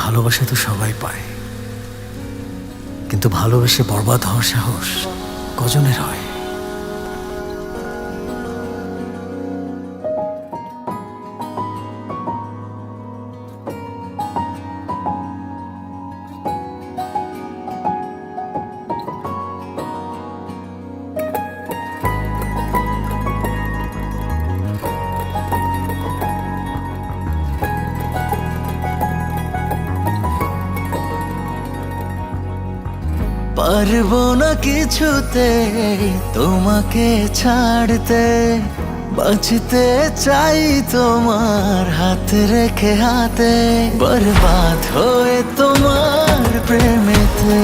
ভালোবাসা তো সবাই পায়, কিন্তু ভালোবেসে বরবাদ হওয়ার সাহস কজনের হয়? পারবো না কিছুতে তোমাকে ছাড়তে, বাঁচতে চাই তোমার হাত রেখে হাতে, বরবাদ হয়ে তোমার প্রেমেতে,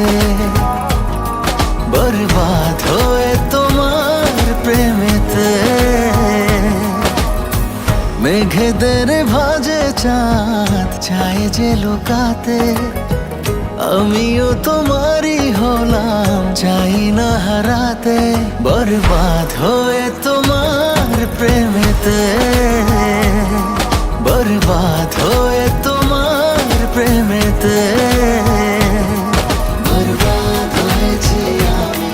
বরবাদ হয়ে তোমার প্রেমেতে। মেঘেদের ভাজে চাঁদ চায় যে লুকাতে, আমিও তোমারই হলাম চাই না হারাতে, বরবাদ হয়ে তোমার প্রেমেতে, বরবাদ হয়ে তোমার প্রেমেতে। বরবাদ হয়েছি আমি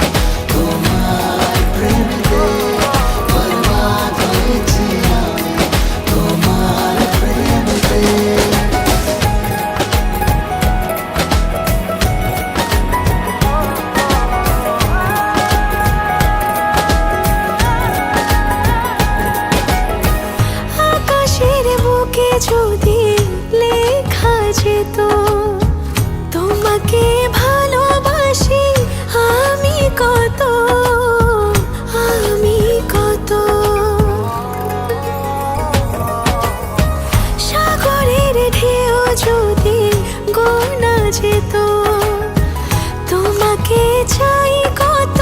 তোমার প্রেমেতে, বরবাদ হয়েছি আমি তোমার প্রেমেতে। যদি লেখা যেত তোমাকে ভালোবাসি আমি কত, আমি কত। সাগরের ঢেউ যদি গোনা যেত তোমাকে চাই কত,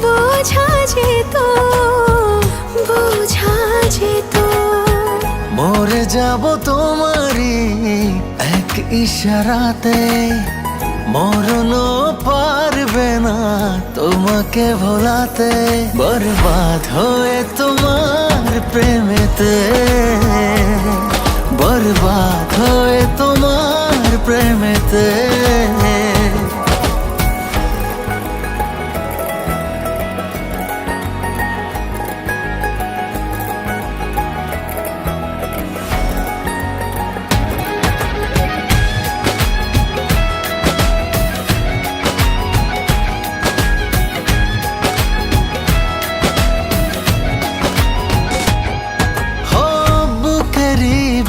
বোঝা যেত, বোঝা যেত। মরে যাব তোমারই এক ইশারাতে, মরণও পারবে না তোমাকে ভোলাতে, বরবাদ হয়ে তোমার প্রেমেতে, বরবাদ হয়ে তোমার প্রেমেতে।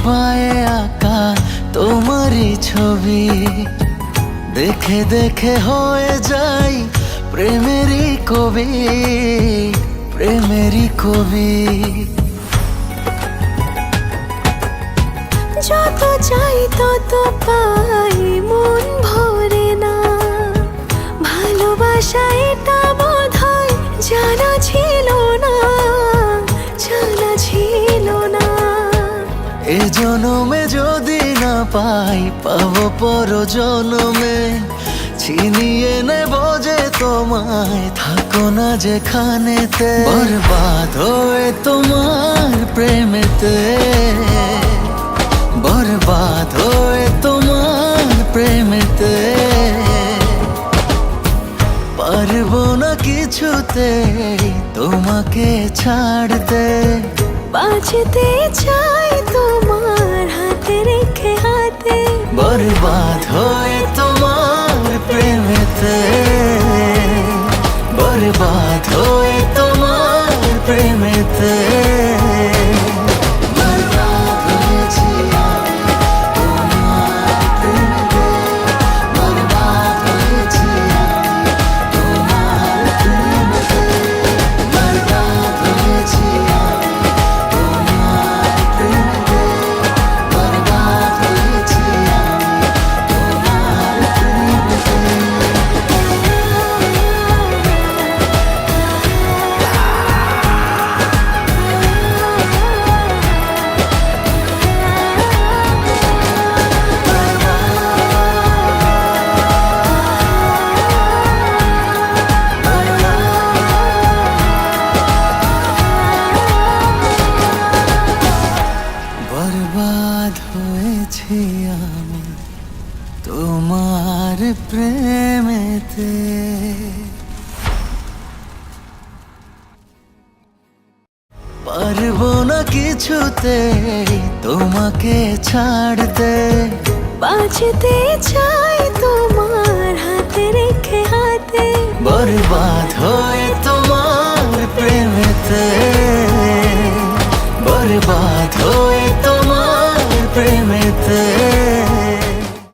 বায়ে আঁকা তোমারই ছবি দেখে দেখে হয়ে যাই প্রেমেরই কবি, প্রেমেরই কবি। যত চাই তত পাই মন ভরে না, ভালোবাসা এটা বোধহয় জানা ছিল না, জানা ছিল না। এ জনমে যদি না পাই পাবো পর জনমে, ছিনিয়ে নেব যে তোমায় থাকো না যেখানেতে, বরবাদ হয়ে তোমার প্রেমেতে, বরবাদ হয়ে তোমার প্রেমেতে। পারবো না কিছুতে তোমাকে ছাড়তে, বাঁচতে চাই তোমার হাতে রেখে হাতে, বরবাদ হয়ে তোমার প্রেমেতে, বরবাদ হয়ে তোমার প্রেমেতে। প্রেমেতে। পারবো না কিছুতে তোমাকে ছাড়তে, বাঁচতে চাই তোমার হাতে রেখে হাতে, বরবাদ হয়ে তোমার প্রেমেতে, বরবাদ হয়ে তোমার প্রেমেতে।